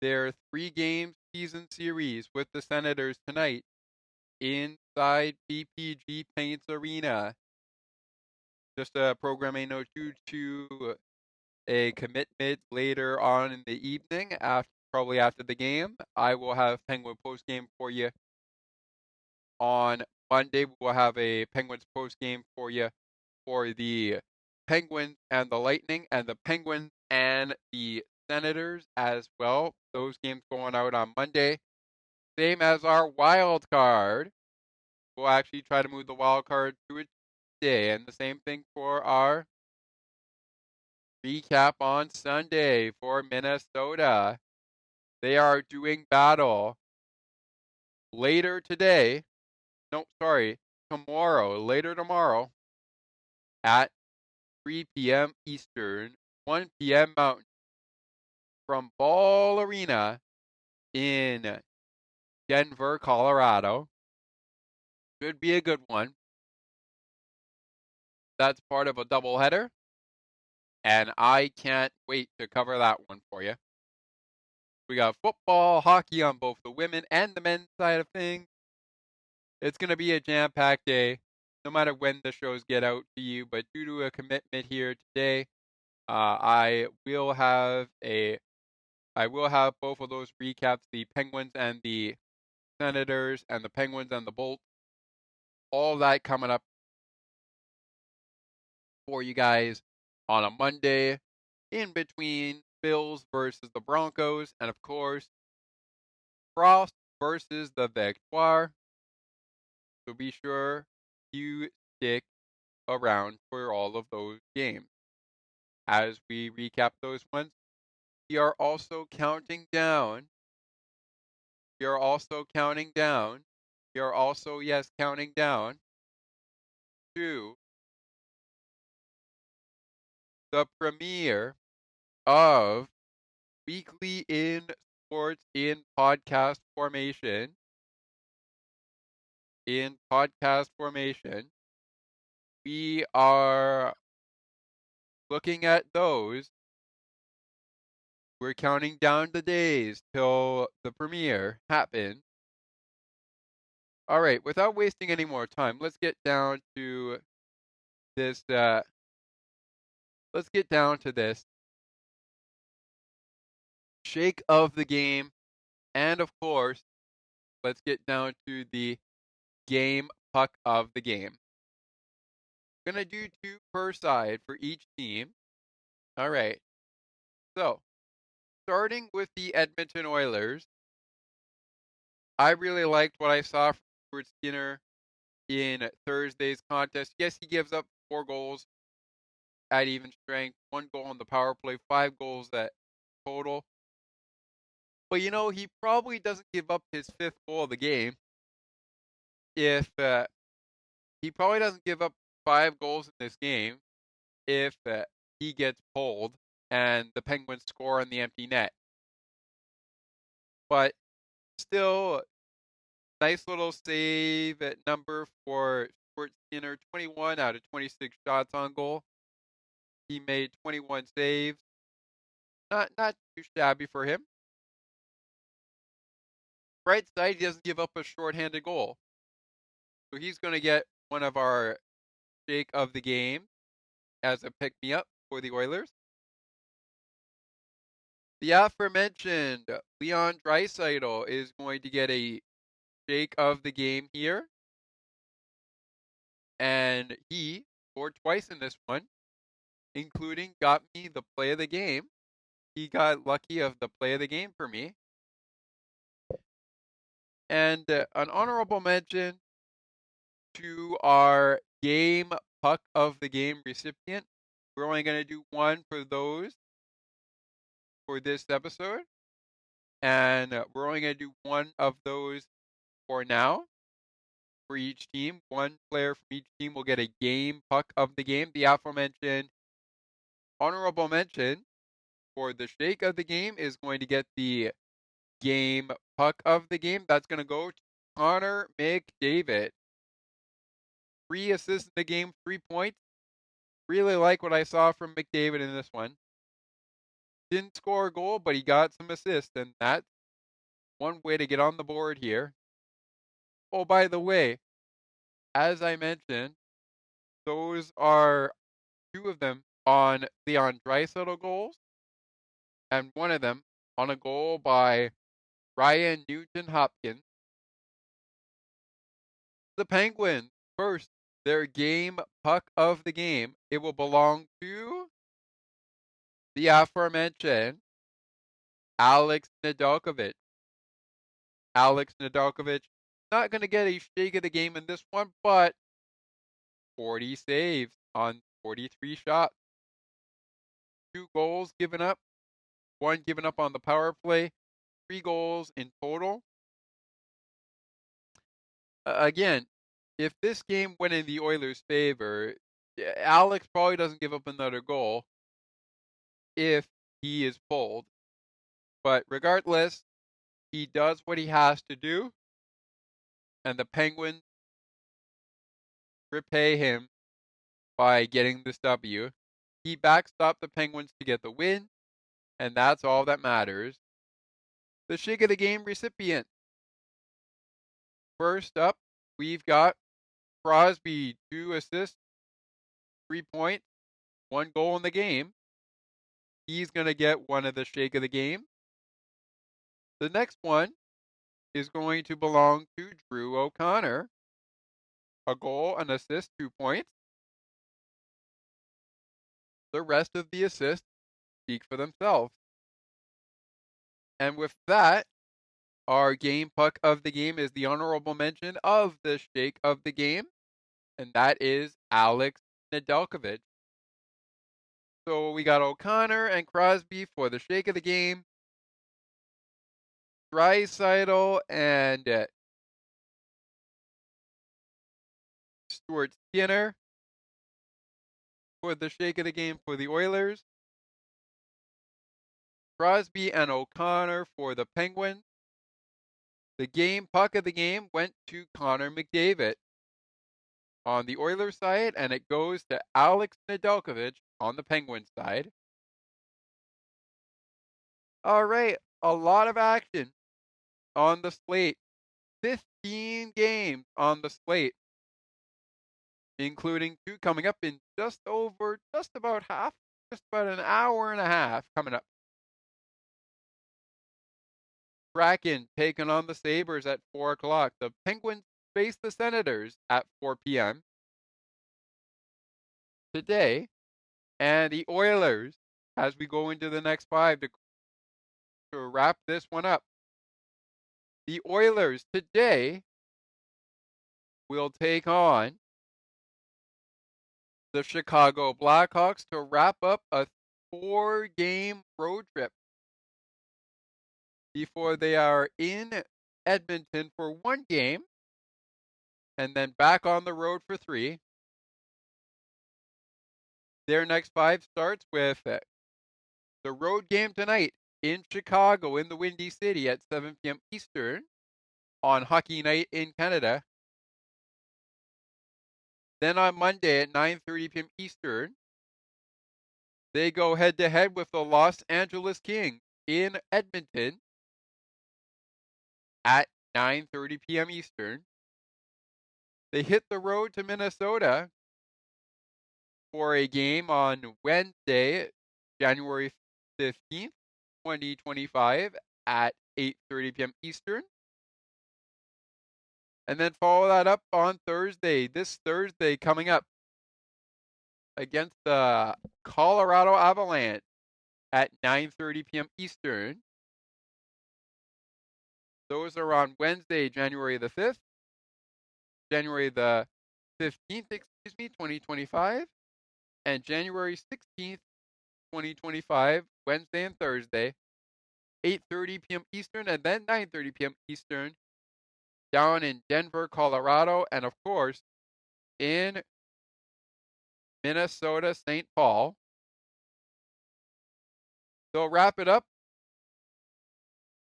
their 3-game season series with the Senators tonight inside PPG Paints Arena. Just a programming note due to a commitment later on in the evening, probably after the game. I will have Penguin postgame for you on Monday. We will have a Penguins postgame for you for the Penguins and the Lightning, and the Penguins and the Senators as well. Those games going out on Monday. Same as our wild card. We'll actually try to move the wild card to a Tuesday, and the same thing for our recap on Sunday for Minnesota. They are doing battle later today. No, sorry, later tomorrow at 3 p.m. Eastern, 1 p.m. Mountain from Ball Arena in Denver, Colorado. Should be a good one. That's part of a doubleheader, and I can't wait to cover that one for you. We got football, hockey on both the women and the men's side of things. It's going to be a jam-packed day, no matter when the shows get out to you, but due to a commitment here today, I will have both of those recaps, the Penguins and the Senators, and the Penguins and the Bolts. All that coming up for you guys on a Monday, in between Bills versus the Broncos, and of course, Frost versus the Victoire. So be sure you stick around for all of those games. As we recap those ones, we are also counting down. Counting down to the premiere of Weekly in Sports in podcast formation. We are looking at those. We're counting down the days till the premiere happens. All right, without wasting any more time, let's get down to this. Shake of the game, and of course, let's get down to the game puck of the game. Gonna do 2 per side for each team. All right. So, starting with the Edmonton Oilers, I really liked what I saw from Stuart Skinner in Thursday's contest. Yes, he gives up 4 goals at even strength, 1 goal on the power play, 5 goals at total. But he probably doesn't give up his 5th goal of the game if he probably doesn't give up 5 goals in this game if he gets pulled and the Penguins score on the empty net. But still, nice little save at number for Stuart Skinner, 21 out of 26 shots on goal. He made 21 saves. Not too shabby for him. Right side, he doesn't give up a shorthanded goal. So he's going to get one of our shake of the game as a pick-me-up for the Oilers. The aforementioned Leon Draisaitl is going to get a shake of the game here. And he scored twice in this one, including got me the play of the game. He got lucky of the play of the game for me. And an honorable mention to our game puck of the game recipient. We're only going to do one for those for this episode. And we're only going to do one of those for now. For each team, one player from each team will get a game puck of the game. The aforementioned honorable mention for the shake of the game is going to get the game puck of the game. That's going to go to Connor McDavid. 3 assists in the game, 3 points. Really like what I saw from McDavid in this one. Didn't score a goal, but he got some assists, and that's one way to get on the board here. Oh, by the way, as I mentioned, those are 2 of them on Leon Draisaitl goals, and one of them on a goal by Ryan Nugent-Hopkins. The Penguins, first, their game puck of the game. It will belong to the aforementioned Alex Nedeljkovic. Alex Nedeljkovic not going to get a shake of the game in this one, but 40 saves on 43 shots. 2 goals given up, 1 given up on the power play, 3 goals in total. Again, if this game went in the Oilers' favor, Alex probably doesn't give up another goal if he is pulled. But regardless, he does what he has to do, and the Penguins repay him by getting this W. He backstopped the Penguins to get the win, and that's all that matters. The shake of the game recipient. First up, we've got Crosby, 2 assists, 3 points, 1 goal in the game. He's going to get one of the shake of the game. The next one is going to belong to Drew O'Connor. A goal, an assist, 2 points. The rest of the assists speak for themselves. And with that, our game puck of the game is the honorable mention of the shake of the game, and that is Alex Nedeljkovic. So we got O'Connor and Crosby for the shake of the game. Draisaitl and Stuart Skinner for the shake of the game for the Oilers. Crosby and O'Connor for the Penguins. The game puck of the game went to Connor McDavid on the Oilers side, and it goes to Alex Nedeljkovic on the Penguins side. All right, a lot of action on the slate. 15 games on the slate, including 2 coming up in just about an hour and a half coming up. Kraken taking on the Sabres at 4 o'clock. The Penguins face the Senators at 4 p.m. today. And the Oilers, as we go into the next 5 to wrap this one up. The Oilers today will take on the Chicago Blackhawks to wrap up a 4-game road trip before they are in Edmonton for 1 game and then back on the road for 3. Their next 5 starts with the road game tonight in Chicago in the Windy City at 7 p.m. Eastern on Hockey Night in Canada. Then on Monday at 9:30 p.m. Eastern, they go head-to-head with the Los Angeles Kings in Edmonton at 9:30 p.m. Eastern. They hit the road to Minnesota for a game on Wednesday, January 15th, 2025 at 8:30 p.m. Eastern. And then follow that up on Thursday, this Thursday coming up, against the Colorado Avalanche at 9:30 p.m. Eastern. Those are on Wednesday, January the 5th, January the 15th, 2025, and January 16th, 2025, Wednesday and Thursday, 8:30 p.m. Eastern, and then 9:30 p.m. Eastern, down in Denver, Colorado, and of course, in Minnesota, St. Paul. They'll wrap it up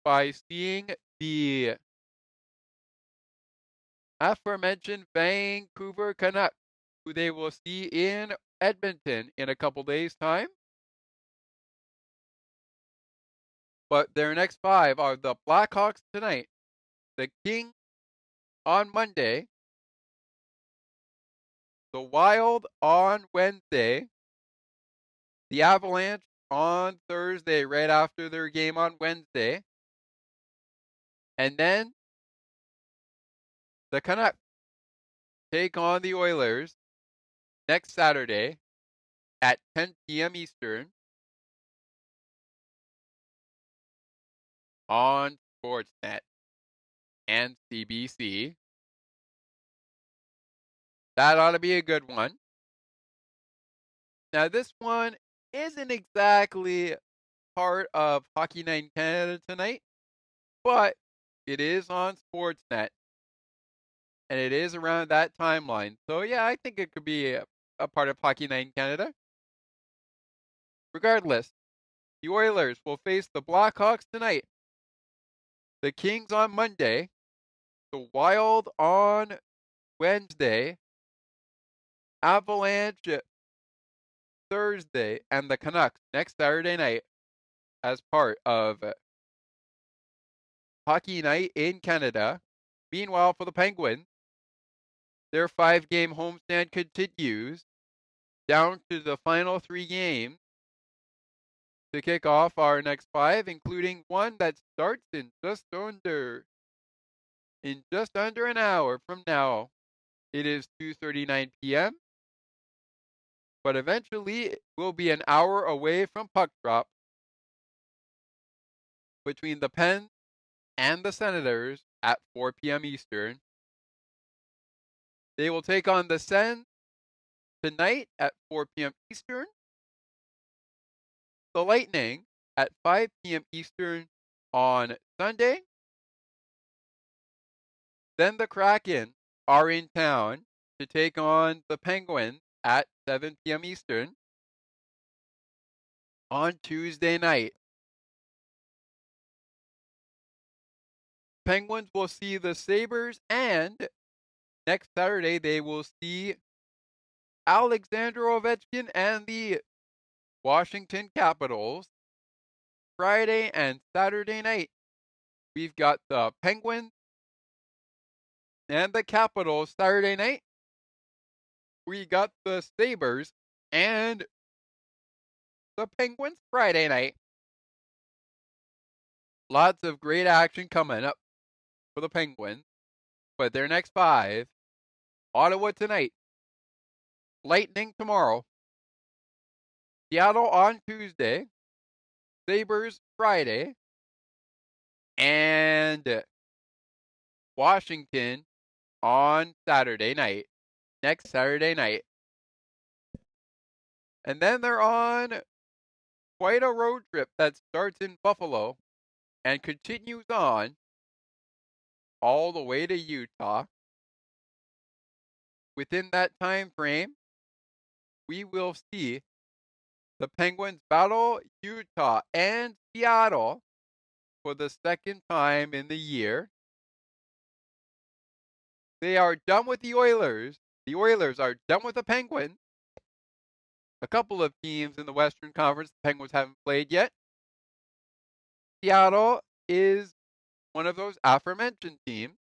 by seeing the aforementioned Vancouver Canucks, who they will see in Edmonton in a couple days' time. But their next 5 are the Blackhawks tonight, the Kings on Monday, the Wild on Wednesday, the Avalanche on Thursday right after their game on Wednesday, and then the Canucks take on the Oilers next Saturday at 10 p.m. Eastern on Sportsnet and CBC. That ought to be a good one. Now, this one isn't exactly part of Hockey Night in Canada tonight, but it is on Sportsnet, and it is around that timeline. So, yeah, I think it could be a part of Hockey Night in Canada. Regardless, the Oilers will face the Blackhawks tonight, the Kings on Monday, the Wild on Wednesday, Avalanche Thursday, and the Canucks next Saturday night as part of Hockey Night in Canada. Meanwhile, for the Penguins, their 5-game homestand continues down to the final 3 games to kick off our next 5, including one that starts in just under an hour from now. It is 2:39 p.m., but eventually it will be an hour away from puck drop between the Pens and the Senators at 4 p.m. Eastern. They will take on the Sens tonight at 4 p.m. Eastern, the Lightning at 5 p.m. Eastern on Sunday. Then the Kraken are in town to take on the Penguins at 7 p.m. Eastern on Tuesday night. Penguins will see the Sabres, and next Saturday they will see Alexander Ovechkin and the Washington Capitals. Friday and Saturday night, we've got the Penguins and the Capitals Saturday night. We got the Sabres and the Penguins Friday night. Lots of great action coming up for the Penguins. But their next 5, Ottawa tonight, Lightning tomorrow, Seattle on Tuesday, Sabres Friday, and Washington on Saturday night, next Saturday night. And then they're on quite a road trip that starts in Buffalo and continues on all the way to Utah. Within that time frame, we will see the Penguins battle Utah and Seattle for the second time in the year. They are done with the Oilers. The Oilers are done with the Penguins. A couple of teams in the Western Conference the Penguins haven't played yet. Seattle is one of those aforementioned teams.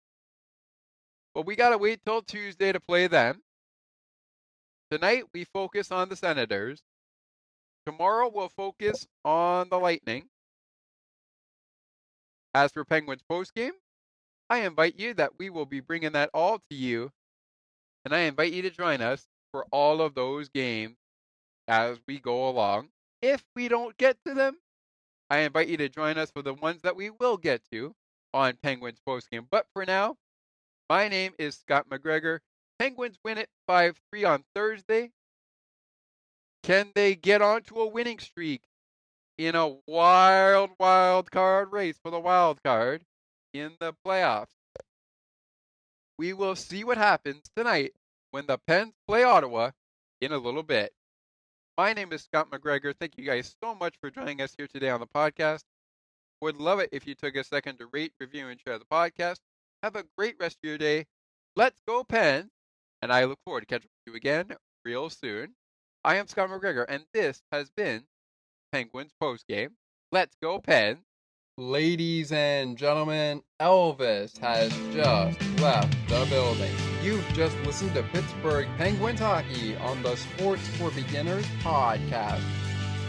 But we got to wait till Tuesday to play them. Tonight, we focus on the Senators. Tomorrow, we'll focus on the Lightning. As for Penguins postgame, I invite you that we will be bringing that all to you. And I invite you to join us for all of those games as we go along. If we don't get to them, I invite you to join us for the ones that we will get to on Penguins postgame. But for now, my name is Scott McGregor. Penguins win it 5-3 on Thursday. Can they get onto a winning streak in a wild card race for the wild card in the playoffs? We will see what happens tonight when the Pens play Ottawa in a little bit. My name is Scott McGregor. Thank you guys so much for joining us here today on the podcast. Would love it if you took a second to rate, review, and share the podcast. Have a great rest of your day. Let's go Pens. And I look forward to catching up with you again real soon. I am Scott McGregor, and this has been Penguins Postgame. Let's go Pens. Ladies and gentlemen, Elvis has just left the building. You've just listened to Pittsburgh Penguins hockey on the Sports for Beginners podcast.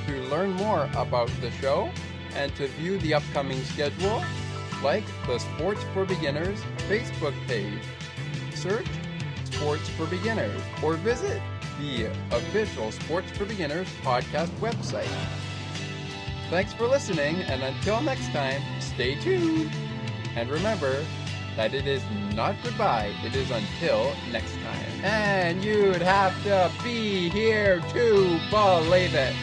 To learn more about the show and to view the upcoming schedule, like the Sports for Beginners Facebook page. Search Sports for Beginners or visit the official Sports for Beginners podcast website. Thanks for listening, and until next time, stay tuned. And remember that it is not goodbye, it is until next time. And you'd have to be here to believe it.